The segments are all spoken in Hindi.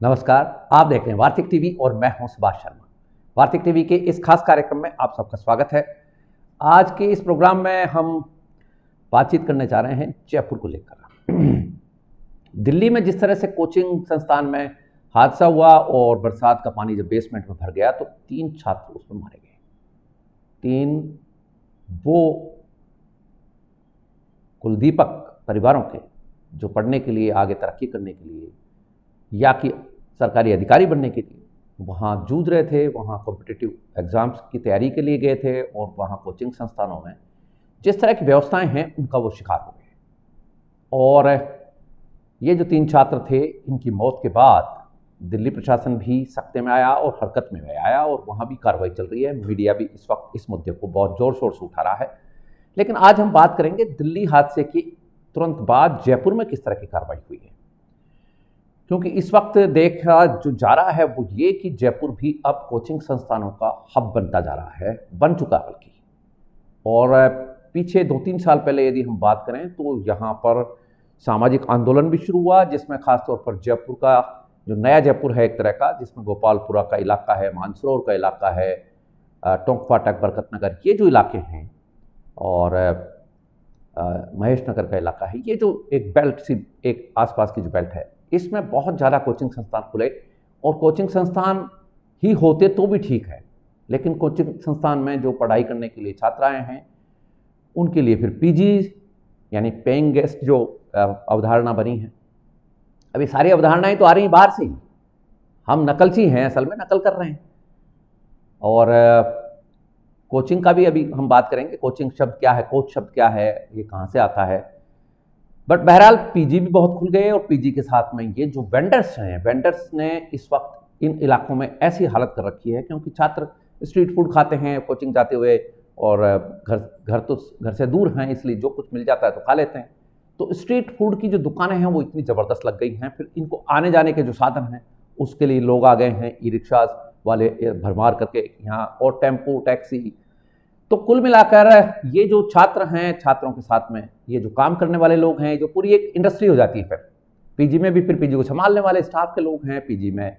नमस्कार। आप देख रहे हैं वार्तिक टीवी और मैं हूं सुभाष शर्मा। वार्तिक टीवी के इस खास कार्यक्रम में आप सबका स्वागत है। आज के इस प्रोग्राम में हम बातचीत करने जा रहे हैं जयपुर को लेकर। दिल्ली में जिस तरह से कोचिंग संस्थान में हादसा हुआ और बरसात का पानी जब बेसमेंट में भर गया तो 3 छात्र उसमें मारे गए। 3 वो कुलदीपक परिवारों के जो पढ़ने के लिए, आगे तरक्की करने के लिए या कि सरकारी अधिकारी बनने के लिए वहाँ जूझ रहे थे, वहाँ कॉम्पिटिटिव एग्ज़ाम्स की तैयारी के लिए गए थे और वहाँ कोचिंग संस्थानों में जिस तरह की व्यवस्थाएं हैं उनका वो शिकार हो गए। और ये जो 3 छात्र थे, इनकी मौत के बाद दिल्ली प्रशासन भी सख्ते में आया और हरकत में आया और वहाँ भी कार्रवाई चल रही है। मीडिया भी इस वक्त इस मुद्दे को बहुत ज़ोर शोर से उठा रहा है। लेकिन आज हम बात करेंगे दिल्ली हादसे की तुरंत बाद जयपुर में किस तरह की कार्रवाई हुई है, क्योंकि इस वक्त देखा जो जा रहा है वो ये कि जयपुर भी अब कोचिंग संस्थानों का हब बनता जा रहा है, बन चुका बल्कि। और पीछे 2-3 साल पहले यदि हम बात करें तो यहाँ पर सामाजिक आंदोलन भी शुरू हुआ, जिसमें खासतौर पर जयपुर का जो नया जयपुर है एक तरह का, जिसमें गोपालपुरा का इलाका है, मानसरोवर का इलाका है, टोंक फाटक, बरकत नगर, ये जो इलाके हैं और महेश नगर का इलाका है, ये जो एक बेल्ट सी, एक आसपास की जो बेल्ट है, इसमें बहुत ज़्यादा कोचिंग संस्थान खुले। और कोचिंग संस्थान ही होते तो भी ठीक है, लेकिन कोचिंग संस्थान में जो पढ़ाई करने के लिए छात्र आए हैं उनके लिए फिर पीजी यानी पेइंग गेस्ट जो अवधारणा बनी है। अभी सारी अवधारणाएं तो आ रही हैं बाहर से ही, हम नकलची हैं, असल में नकल कर रहे हैं। और कोचिंग का भी अभी हम बात करेंगे, कोचिंग शब्द क्या है, कोच शब्द क्या है, ये कहाँ से आता है। बट बहरहाल पीजी भी बहुत खुल गए और पीजी के साथ में ये जो वेंडर्स हैं, वेंडर्स ने इस वक्त इन इलाकों में ऐसी हालत कर रखी है, क्योंकि छात्र स्ट्रीट फूड खाते हैं कोचिंग जाते हुए और घर से दूर हैं, इसलिए जो कुछ मिल जाता है तो खा लेते हैं। तो स्ट्रीट फूड की जो दुकानें हैं वो इतनी ज़बरदस्त लग गई हैं, फिर इनको आने जाने के जो साधन हैं उसके लिए लोग आ गए हैं, ई रिक्शाज वाले भरमार करके यहाँ, और टेम्पो, टैक्सी। तो कुल मिलाकर ये जो छात्र हैं, छात्रों के साथ में ये जो काम करने वाले लोग हैं, जो पूरी एक इंडस्ट्री हो जाती है। फिर पीजी में भी फिर पीजी को संभालने वाले स्टाफ के लोग हैं, पीजी में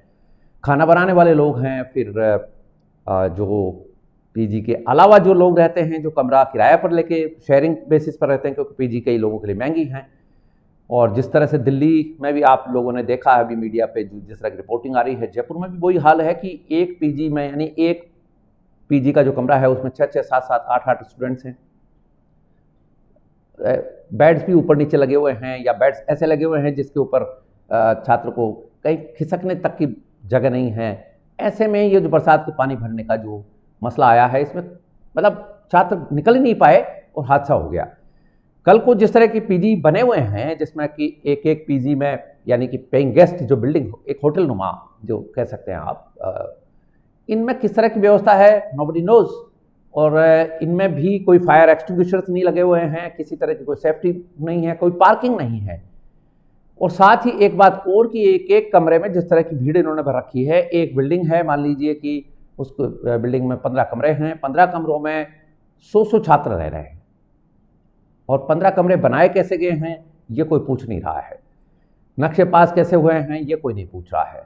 खाना बनाने वाले लोग हैं, फिर जो पीजी के अलावा जो लोग रहते हैं, जो कमरा किराया पर लेके शेयरिंग बेसिस पर रहते हैं, क्योंकि पीजी कई लोगों के लिए महंगी हैं। और जिस तरह से दिल्ली में भी आप लोगों ने देखा है अभी मीडिया पे जिस तरह की रिपोर्टिंग आ रही है, जयपुर में भी वही हाल है कि एक पीजी में, यानी एक पीजी का जो कमरा है उसमें 6-6, 7-7, 8-8 स्टूडेंट्स हैं। बेड्स भी ऊपर नीचे लगे हुए हैं, या बेड्स ऐसे लगे हुए हैं जिसके ऊपर छात्र को कहीं खिसकने तक की जगह नहीं है। ऐसे में ये जो बरसात के पानी भरने का जो मसला आया है, इसमें मतलब छात्र निकल ही नहीं पाए और हादसा हो गया। कल को जिस तरह की पीजी बने हुए हैं, जिसमें कि एक एक पीजी में, यानी कि पेइंग गेस्ट जो बिल्डिंग, एक होटल नुमा जो कह सकते हैं आप, इनमें किस तरह की व्यवस्था है नोबडी नोज। और इनमें भी कोई फायर एक्सटिंग्विशर्स नहीं लगे हुए हैं, किसी तरह की कोई सेफ्टी नहीं है, कोई पार्किंग नहीं है। और साथ ही एक बात और कि एक एक कमरे में जिस तरह की भीड़ इन्होंने भर रखी है, एक बिल्डिंग है, मान लीजिए कि उस बिल्डिंग में 15 कमरे हैं, 15 कमरों में 100 छात्र रह रहे हैं। और 15 कमरे बनाए कैसे गए हैं ये कोई पूछ नहीं रहा है, नक्शे पास कैसे हुए हैं ये कोई नहीं पूछ रहा है।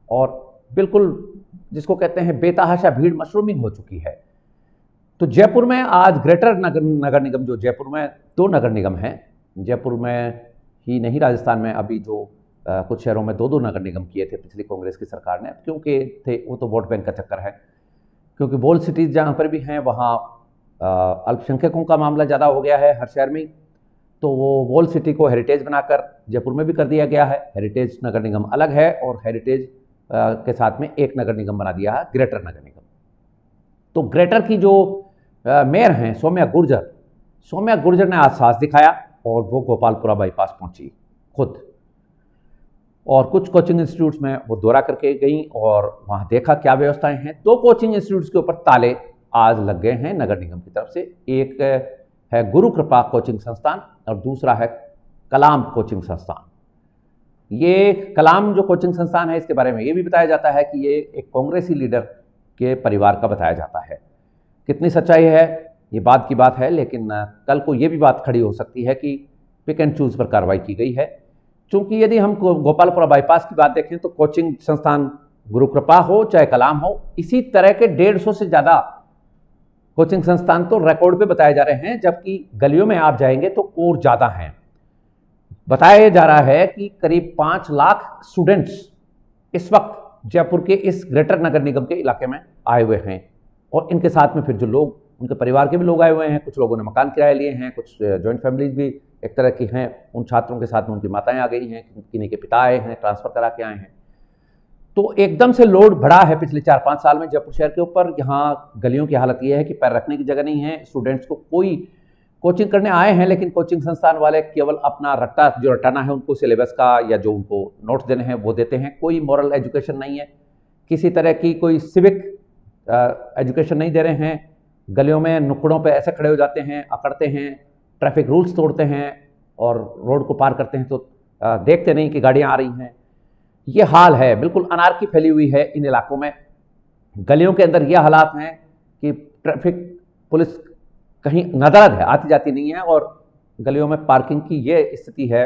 और बिल्कुल जिसको कहते हैं बेतहाशा भीड़ मशरूमिंग हो चुकी है। तो जयपुर में आज ग्रेटर नगर निगम, जो जयपुर में 2 नगर निगम हैं, जयपुर में ही नहीं राजस्थान में अभी जो कुछ शहरों में 2-2 नगर निगम किए थे पिछली कांग्रेस की सरकार ने, क्योंकि थे वो तो वोट बैंक का चक्कर है। क्योंकि वॉल सिटीज़ जहाँ पर भी हैं वहाँ अल्पसंख्यकों का मामला ज़्यादा हो गया है हर शहर में, तो वो वॉल सिटी को हेरिटेज बनाकर जयपुर में भी कर दिया गया है। हेरिटेज नगर निगम अलग है और हेरिटेज के साथ में एक नगर निगम बना दिया है, ग्रेटर नगर निगम। तो ग्रेटर की जो मेयर हैं सौम्या गुर्जर ने आज साहस दिखाया और वो गोपालपुरा बाईपास पहुंची खुद, और कुछ कोचिंग इंस्टीट्यूट्स में वो दौरा करके गई और वहाँ देखा क्या व्यवस्थाएं हैं। 2 कोचिंग इंस्टीट्यूट्स के ऊपर ताले आज लग गए हैं नगर निगम की तरफ से। एक है गुरु कृपा कोचिंग संस्थान और दूसरा है कलाम कोचिंग संस्थान। ये कलाम जो कोचिंग संस्थान है, इसके बारे में ये भी बताया जाता है कि ये एक कांग्रेसी लीडर के परिवार का बताया जाता है। कितनी सच्चाई है ये बात की बात है, लेकिन कल को ये भी बात खड़ी हो सकती है कि पिक एंड चूज पर कार्रवाई की गई है। चूंकि यदि हम गोपालपुरा बाईपास की बात देखें तो कोचिंग संस्थान गुरुकृपा हो चाहे कलाम हो, इसी तरह के 150 से ज़्यादा कोचिंग संस्थान तो रिकॉर्ड पे बताए जा रहे हैं, जबकि गलियों में आप जाएंगे तो और ज़्यादा हैं। बताया जा रहा है कि करीब 5 लाख स्टूडेंट्स इस वक्त जयपुर के इस ग्रेटर नगर निगम के इलाके में आए हुए हैं, और इनके साथ में फिर जो लोग, उनके परिवार के भी लोग आए हुए हैं। कुछ लोगों ने मकान किराए लिए हैं, कुछ जॉइंट फैमिलीज भी एक तरह की हैं। उन छात्रों के साथ में उनकी माताएं आ गई हैं, किन्हीं के पिता आए हैं, ट्रांसफ़र करा के आए हैं। तो एकदम से लोड बढ़ा है पिछले 4-5 साल में जयपुर शहर के ऊपर। यहाँ गलियों की हालत ये है कि पैर रखने की जगह नहीं है। स्टूडेंट्स को कोई कोचिंग करने आए हैं, लेकिन कोचिंग संस्थान वाले केवल अपना रट्टा जो रटाना है उनको सिलेबस का या जो उनको नोट्स देने हैं वो देते हैं। कोई मॉरल एजुकेशन नहीं है, किसी तरह की कोई सिविक एजुकेशन नहीं दे रहे हैं। गलियों में नुक्कड़ों पे ऐसे खड़े हो जाते हैं, अकड़ते हैं, ट्रैफिक रूल्स तोड़ते हैं, और रोड को पार करते हैं तो देखते नहीं कि गाड़ियाँ आ रही हैं। ये हाल है, बिल्कुल अनार्की फैली हुई है इन इलाकों में। गलियों के अंदर ये हालात हैं कि ट्रैफिक पुलिस कहीं नदारद है, आती जाती नहीं है, और गलियों में पार्किंग की ये स्थिति है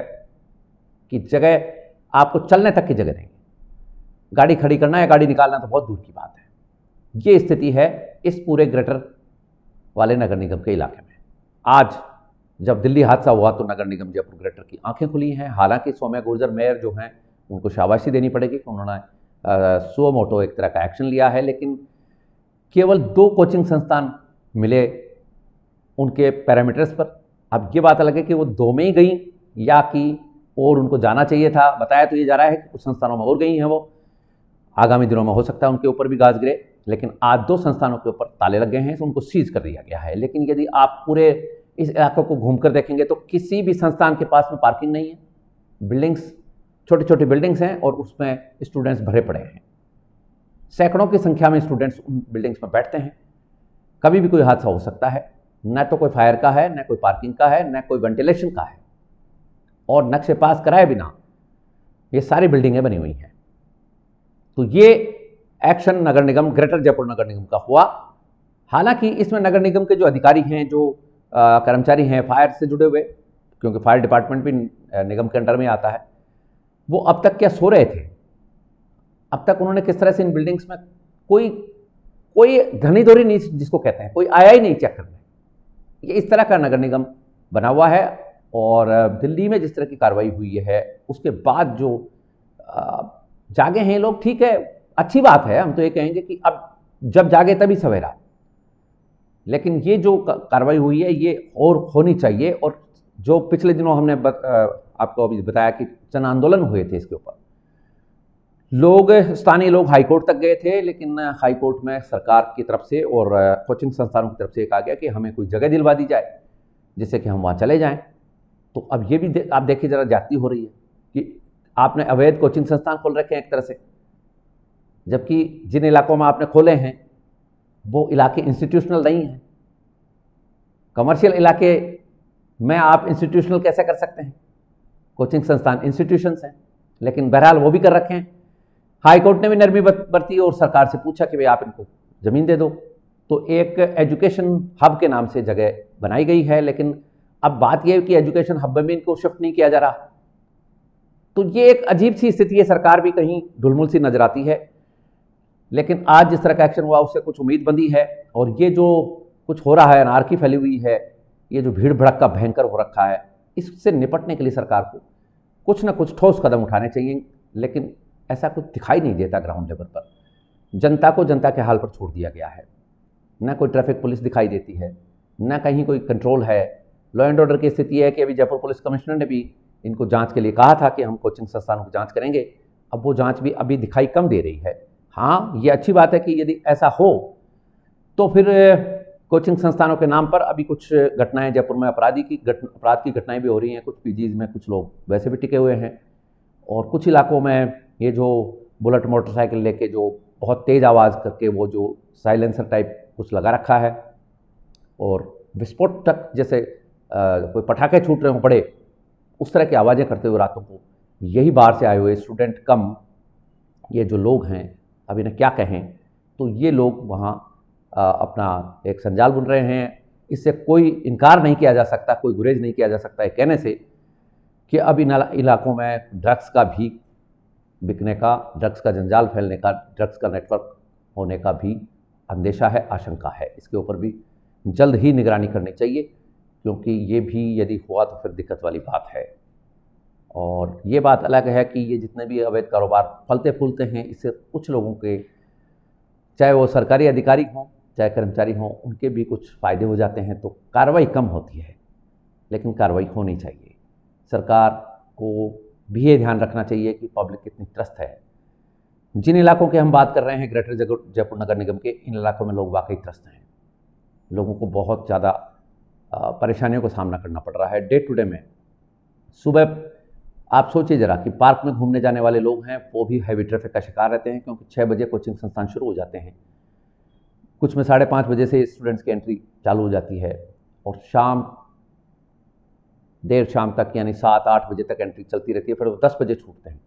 कि जगह आपको चलने तक की जगह नहीं, गाड़ी खड़ी करना या गाड़ी निकालना तो बहुत दूर की बात है। ये स्थिति है इस पूरे ग्रेटर वाले नगर निगम के इलाके में। आज जब दिल्ली हादसा हुआ तो नगर निगम जयपुर ग्रेटर की आंखें खुली हैं। हालांकि सौम्या गुर्जर मेयर जो हैं उनको शाबाशी देनी पड़ेगी कि उन्होंने सुओ मोटो एक तरह का एक्शन लिया है, लेकिन केवल 2 कोचिंग संस्थान मिले उनके पैरामीटर्स पर। अब ये बात अलग है कि वो 2 में ही गई या कि और उनको जाना चाहिए था। बताया तो ये जा रहा है कि कुछ संस्थानों में और गई हैं वो, आगामी दिनों में हो सकता है उनके ऊपर भी गाज गिरे, लेकिन आज 2 संस्थानों के ऊपर ताले लग गए हैं तो उनको सीज कर दिया गया है। लेकिन यदि आप पूरे इस इलाकों को घूमकर देखेंगे तो किसी भी संस्थान के पास में पार्किंग नहीं है। बिल्डिंग्स, छोटी छोटी बिल्डिंग्स हैं और उसमें स्टूडेंट्स भरे पड़े हैं। सैकड़ों की संख्या में स्टूडेंट्स उन बिल्डिंग्स में बैठते हैं। कभी भी कोई हादसा हो सकता है, न तो कोई फायर का है, न कोई पार्किंग का है, न कोई वेंटिलेशन का है, और नक्शे पास कराए बिना ये सारी बिल्डिंगें बनी हुई हैं। तो ये एक्शन नगर निगम, ग्रेटर जयपुर नगर निगम का हुआ। हालांकि इसमें नगर निगम के जो अधिकारी हैं, जो कर्मचारी हैं फायर से जुड़े हुए, क्योंकि फायर डिपार्टमेंट भी निगम के अंडर में आता है, वो अब तक क्या सो रहे थे? अब तक उन्होंने किस तरह से इन बिल्डिंग्स में कोई धनी धोरी नहीं, जिसको कहते हैं, कोई आया ही नहीं चेक करने। ये इस तरह का नगर निगम बना हुआ है। और दिल्ली में जिस तरह की कार्रवाई हुई है उसके बाद जो जागे हैं लोग, ठीक है, अच्छी बात है। हम तो ये कहेंगे कि अब जब जागे तभी सवेरा, लेकिन ये जो कार्रवाई हुई है ये और होनी चाहिए। और जो पिछले दिनों हमने आपको अभी बताया कि जन आंदोलन हुए थे इसके ऊपर, लोग, स्थानीय लोग हाईकोर्ट तक गए थे, लेकिन हाईकोर्ट में सरकार की तरफ से और कोचिंग संस्थानों की तरफ से कहा गया कि हमें कोई जगह दिलवा दी जाए जिससे कि हम वहाँ चले जाएं। तो अब ये भी आप देखिए, ज़रा जाती हो रही है कि आपने अवैध कोचिंग संस्थान खोल रखे हैं एक तरह से, जबकि जिन इलाकों में आपने खोले हैं वो इलाके इंस्टीट्यूशनल नहीं हैं। कमर्शियल इलाके में आप इंस्टीट्यूशनल कैसे कर सकते हैं? कोचिंग संस्थान इंस्टीट्यूशंस हैं, लेकिन बहरहाल वो भी कर रखे हैं। हाईकोर्ट ने भी नरमी बरती और सरकार से पूछा कि भाई आप इनको ज़मीन दे दो। तो एक एजुकेशन हब के नाम से जगह बनाई गई है, लेकिन अब बात यह है कि एजुकेशन हब में भी इनको शिफ्ट नहीं किया जा रहा। तो ये एक अजीब सी स्थिति है, सरकार भी कहीं ढुलमुल सी नजर आती है। लेकिन आज जिस तरह का एक्शन हुआ उससे कुछ उम्मीद बंदी है, और ये जो कुछ हो रहा है, अनार्की फैली हुई है, ये जो भीड़ भड़क का भयंकर हो रखा है, इससे निपटने के लिए सरकार को कुछ ना कुछ ठोस कदम उठाने चाहिए। लेकिन ऐसा कुछ दिखाई नहीं देता ग्राउंड लेवल पर। जनता को जनता के हाल पर छोड़ दिया गया है। न कोई ट्रैफिक पुलिस दिखाई देती है, न कहीं कोई कंट्रोल है। लॉ एंड ऑर्डर की स्थिति है कि अभी जयपुर पुलिस कमिश्नर ने भी इनको जांच के लिए कहा था कि हम कोचिंग संस्थानों की जांच करेंगे। अब वो जांच भी अभी दिखाई कम दे रही है। हाँ, ये अच्छी बात है कि यदि ऐसा हो तो फिर कोचिंग संस्थानों के नाम पर अभी कुछ घटनाएं जयपुर में अपराध की घटनाएं भी हो रही हैं। कुछ पीजीज में कुछ लोग वैसे भी टिके हुए हैं, और कुछ इलाकों में ये जो बुलेट मोटरसाइकिल लेके जो बहुत तेज़ आवाज़ करके वो जो साइलेंसर टाइप कुछ लगा रखा है, और विस्फोट तक जैसे कोई पटाखे छूट रहे हो बड़े, उस तरह की आवाज़ें करते हुए रातों को, यही बाहर से आए हुए स्टूडेंट कम ये जो लोग हैं, अब इन्हें क्या कहें, तो ये लोग वहाँ अपना एक संजाल बुन रहे हैं। इससे कोई इनकार नहीं किया जा सकता, कोई गुरेज नहीं किया जा सकता है कहने से कि अब इन इलाकों में ड्रग्स का भी बिकने का, ड्रग्स का जंजाल फैलने का, ड्रग्स का नेटवर्क होने का भी अंदेशा है, आशंका है। इसके ऊपर भी जल्द ही निगरानी करनी चाहिए, क्योंकि ये भी यदि हुआ तो फिर दिक्कत वाली बात है। और ये बात अलग है कि ये जितने भी अवैध कारोबार फलते फूलते हैं, इससे कुछ लोगों के, चाहे वो सरकारी अधिकारी हों चाहे कर्मचारी हों, उनके भी कुछ फ़ायदे हो जाते हैं, तो कार्रवाई कम होती है, लेकिन कार्रवाई होनी चाहिए। सरकार को भी ये ध्यान रखना चाहिए कि पब्लिक कितनी त्रस्त है। जिन इलाकों की हम बात कर रहे हैं, ग्रेटर जयपुर नगर निगम के, इन इलाकों में लोग वाकई त्रस्त हैं। लोगों को बहुत ज़्यादा परेशानियों का सामना करना पड़ रहा है डे टू डे में। सुबह आप सोचिए ज़रा कि पार्क में घूमने जाने वाले लोग हैं, वो भी हैवी ट्रैफिक का शिकार रहते हैं, क्योंकि 6 बजे कोचिंग संस्थान शुरू हो जाते हैं। कुछ में 5:30 बजे से स्टूडेंट्स की एंट्री चालू हो जाती है, और देर शाम तक, यानी 7-8 बजे तक एंट्री चलती रहती है। फिर वो 10 बजे छूटते हैं।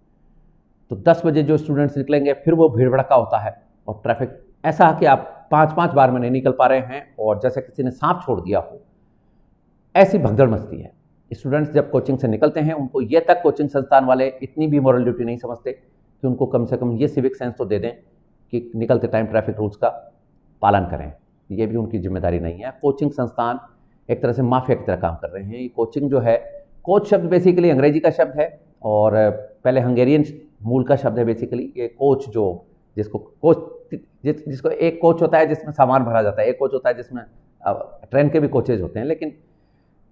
तो 10 बजे जो स्टूडेंट्स निकलेंगे, फिर वो भीड़ भड़का होता है, और ट्रैफिक ऐसा है कि आप 5-5 बार में नहीं निकल पा रहे हैं, और जैसे किसी ने सांप छोड़ दिया हो, ऐसी भगदड़ मचती है। स्टूडेंट्स जब कोचिंग से निकलते हैं, उनको ये तक कोचिंग संस्थान वाले इतनी भी मॉरल ड्यूटी नहीं समझते कि उनको कम से कम ये सिविक सेंस तो दे दें कि निकलते टाइम ट्रैफिक रूल्स का पालन करें। ये भी उनकी जिम्मेदारी नहीं है। कोचिंग संस्थान एक तरह से माफिया की तरह काम कर रहे हैं। ये कोचिंग जो है, कोच शब्द बेसिकली अंग्रेजी का शब्द है, और पहले हंगेरियन मूल का शब्द है बेसिकली। ये कोच जिसको एक कोच होता है जिसमें सामान भरा जाता है, एक कोच होता है जिसमें ट्रेन के भी कोचेज होते हैं, लेकिन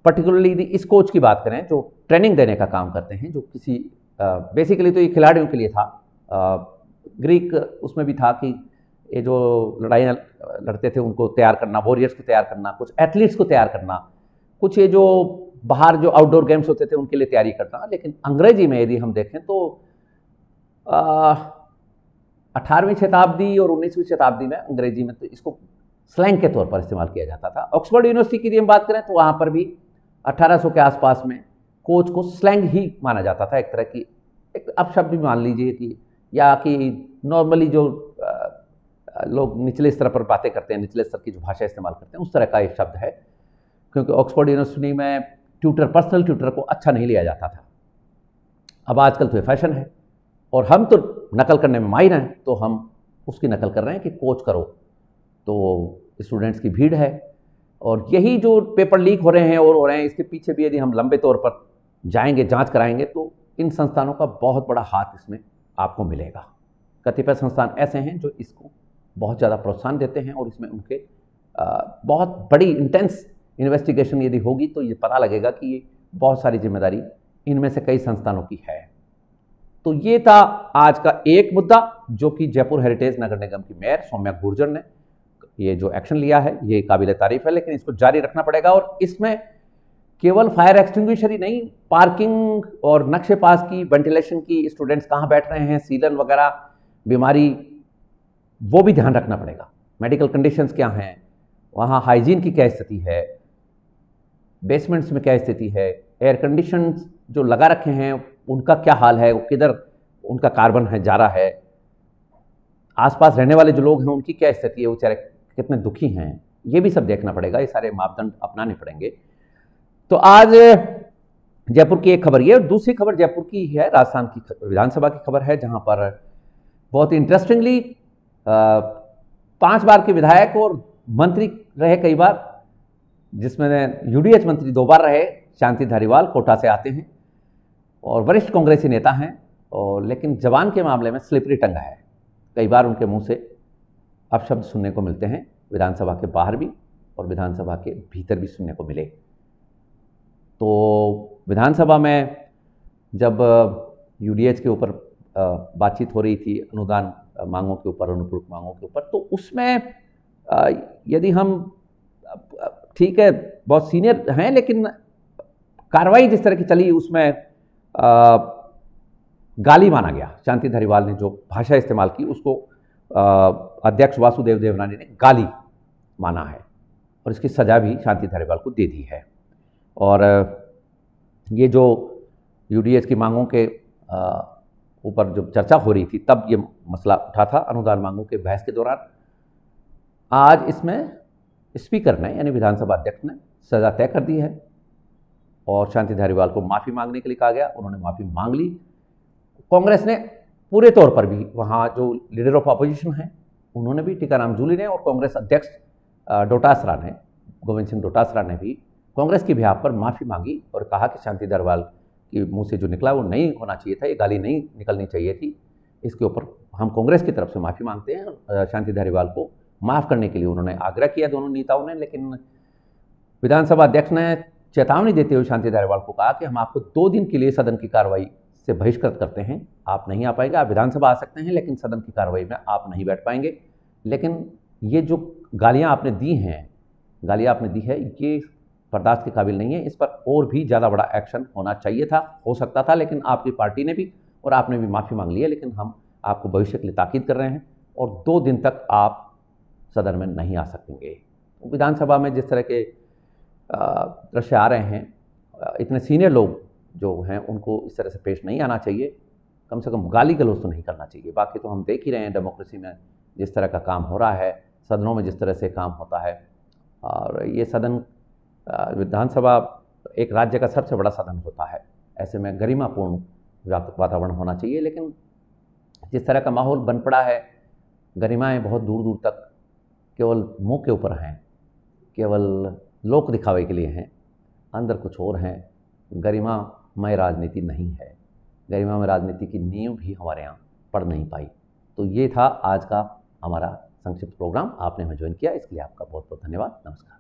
पर्टिकुलरली यदि इस कोच की बात करें जो ट्रेनिंग देने का काम करते हैं, जो किसी बेसिकली तो ये खिलाड़ियों के लिए था। ग्रीक उसमें भी था कि ये जो लड़ाइयाँ लड़ते थे उनको तैयार करना, वॉरियर्स को तैयार करना, कुछ एथलीट्स को तैयार करना, कुछ ये जो बाहर जो आउटडोर गेम्स होते थे उनके लिए तैयारी करना। लेकिन अंग्रेजी में यदि हम देखें तो 18वीं शताब्दी और 19वीं शताब्दी में अंग्रेजी में तो इसको स्लैंग के तौर पर इस्तेमाल किया जाता था। ऑक्सफोर्ड यूनिवर्सिटी की यदि हम बात करें तो वहाँ पर भी 1800 के आसपास में कोच को स्लैंग ही माना जाता था, एक तरह की एक अपशब्द भी मान लीजिए कि, या कि नॉर्मली जो लोग निचले स्तर पर बातें करते हैं, निचले स्तर की जो भाषा इस्तेमाल करते हैं, उस तरह का एक शब्द है। क्योंकि ऑक्सफोर्ड यूनिवर्सिटी में पर्सनल ट्यूटर को अच्छा नहीं लिया जाता था। अब आजकल तो ये फैशन है, और हम तो नकल करने में माहिर हैं, तो हम उसकी नकल कर रहे हैं कि कोच करो। तो स्टूडेंट्स की भीड़ है, और यही जो पेपर लीक हो रहे हैं और हो रहे हैं, इसके पीछे भी यदि हम लंबे तौर पर जाएंगे, जांच कराएंगे, तो इन संस्थानों का बहुत बड़ा हाथ इसमें आपको मिलेगा। कतिपय संस्थान ऐसे हैं जो इसको बहुत ज़्यादा प्रोत्साहन देते हैं, और इसमें उनके बहुत बड़ी इंटेंस इन्वेस्टिगेशन यदि होगी तो ये पता लगेगा कि ये बहुत सारी जिम्मेदारी इनमें से कई संस्थानों की है। तो ये था आज का एक मुद्दा, जो कि जयपुर हेरिटेज नगर निगम की मेयर सौम्या गुर्जर ने ये जो एक्शन लिया है, ये काबिल तारीफ है, लेकिन इसको जारी रखना पड़ेगा। और इसमें केवल फायर एक्सटिंग्विशर ही नहीं, पार्किंग और नक्शे पास की, वेंटिलेशन की, स्टूडेंट्स कहाँ बैठ रहे हैं, सीलन वगैरह, बीमारी, वो भी ध्यान रखना पड़ेगा। मेडिकल कंडीशंस क्या हैं, वहाँ हाइजीन की क्या स्थिति है, बेसमेंट्स में क्या स्थिति है, एयर कंडीशन जो लगा रखे हैं उनका क्या हाल है, वो किधर उनका कार्बन है जा रहा है, आसपास रहने वाले जो लोग हैं उनकी क्या स्थिति है, वो बेचारे कितने दुखी हैं, ये भी सब देखना पड़ेगा। ये सारे मापदंड अपनाने पड़ेंगे। तो आज जयपुर की एक खबर ये, और दूसरी खबर जयपुर की है, राजस्थान की विधानसभा की खबर है, जहां पर बहुत इंटरेस्टिंगली 5 बार के विधायक और मंत्री रहे कई बार, जिसमें यूडीएच मंत्री 2 बार रहे, शांति धारीवाल कोटा से आते हैं और वरिष्ठ कांग्रेसी नेता हैं, और लेकिन जवान के मामले में स्लिपरी टंगा है। कई बार उनके मुंह से अपशब्द सुनने को मिलते हैं, विधानसभा के बाहर भी और विधानसभा के भीतर भी सुनने को मिले। तो विधानसभा में जब यूडीएच के ऊपर बातचीत हो रही थी, अनुदान मांगों के ऊपर, अनुपूरक मांगों के ऊपर, तो उसमें यदि हम, ठीक है बहुत सीनियर हैं, लेकिन कार्रवाई जिस तरह की चली उसमें गाली माना गया। शांति धारीवाल ने जो भाषा इस्तेमाल की उसको अध्यक्ष वासुदेव देवनानी ने गाली माना है, और इसकी सजा भी शांति धारीवाल को दे दी है। और ये जो यूडीएच की मांगों के ऊपर जो चर्चा हो रही थी, तब ये मसला उठा था अनुदान मांगों के बहस के दौरान। आज इसमें स्पीकर ने, यानी विधानसभा अध्यक्ष ने, सजा तय कर दी है। और शांति धारीवाल को माफ़ी मांगने के लिए कहा गया, उन्होंने माफ़ी मांग ली। कांग्रेस ने पूरे तौर पर भी, वहाँ जो लीडर ऑफ अपोजिशन हैं उन्होंने भी, टीकाराम जूली ने, और कांग्रेस अध्यक्ष डोटासरा ने, गोविंद सिंह डोटासरा ने भी कांग्रेस की बिहाफ पर माफ़ी मांगी और कहा कि शांति धारीवाल के मुंह से जो निकला वो नहीं होना चाहिए था, ये गाली नहीं निकलनी चाहिए थी। इसके ऊपर हम कांग्रेस की तरफ से माफ़ी मांगते हैं। शांति धारीवाल को माफ़ करने के लिए उन्होंने आग्रह किया दोनों नेताओं ने, लेकिन विधानसभा अध्यक्ष ने चेतावनी देते हुए शांति धारीवाल को कहा कि हम आपको 2 दिन के लिए सदन की कार्रवाई से बहिष्कृत करते हैं, आप नहीं आ पाएंगे। आप विधानसभा आ सकते हैं लेकिन सदन की कार्रवाई में आप नहीं बैठ पाएंगे। लेकिन ये जो गालियाँ आपने दी हैं, ये बर्दाश्त के काबिल नहीं है। इस पर और भी ज़्यादा बड़ा एक्शन होना चाहिए था, हो सकता था, लेकिन आपकी पार्टी ने भी और आपने भी माफ़ी मांग ली है। लेकिन हम आपको भविष्य के लिए ताकीद कर रहे हैं और 2 दिन तक आप सदन में नहीं आ सकेंगे। विधानसभा में जिस तरह के दृश्य आ रहे हैं, इतने सीनियर लोग जो हैं उनको इस तरह से पेश नहीं आना चाहिए, कम से कम गाली गलौज तो नहीं करना चाहिए। बाकी तो हम देख ही रहे हैं डेमोक्रेसी में जिस तरह का काम हो रहा है, सदनों में जिस तरह से काम होता है। और ये सदन, विधानसभा एक राज्य का सबसे बड़ा सदन होता है, ऐसे में गरिमापूर्ण वातावरण होना चाहिए। लेकिन जिस तरह का माहौल बन पड़ा है, गरिमाएं बहुत दूर दूर तक केवल मुंह के ऊपर हैं, केवल लोक दिखावे के लिए हैं, अंदर कुछ और हैं। गरिमामय राजनीति नहीं है, गरिमामय राजनीति की नींव भी हमारे यहाँ पड़ नहीं पाई। तो ये था आज का हमारा संक्षिप्त प्रोग्राम। आपने हमें ज्वाइन किया, इसके लिए आपका बहुत बहुत धन्यवाद। नमस्कार।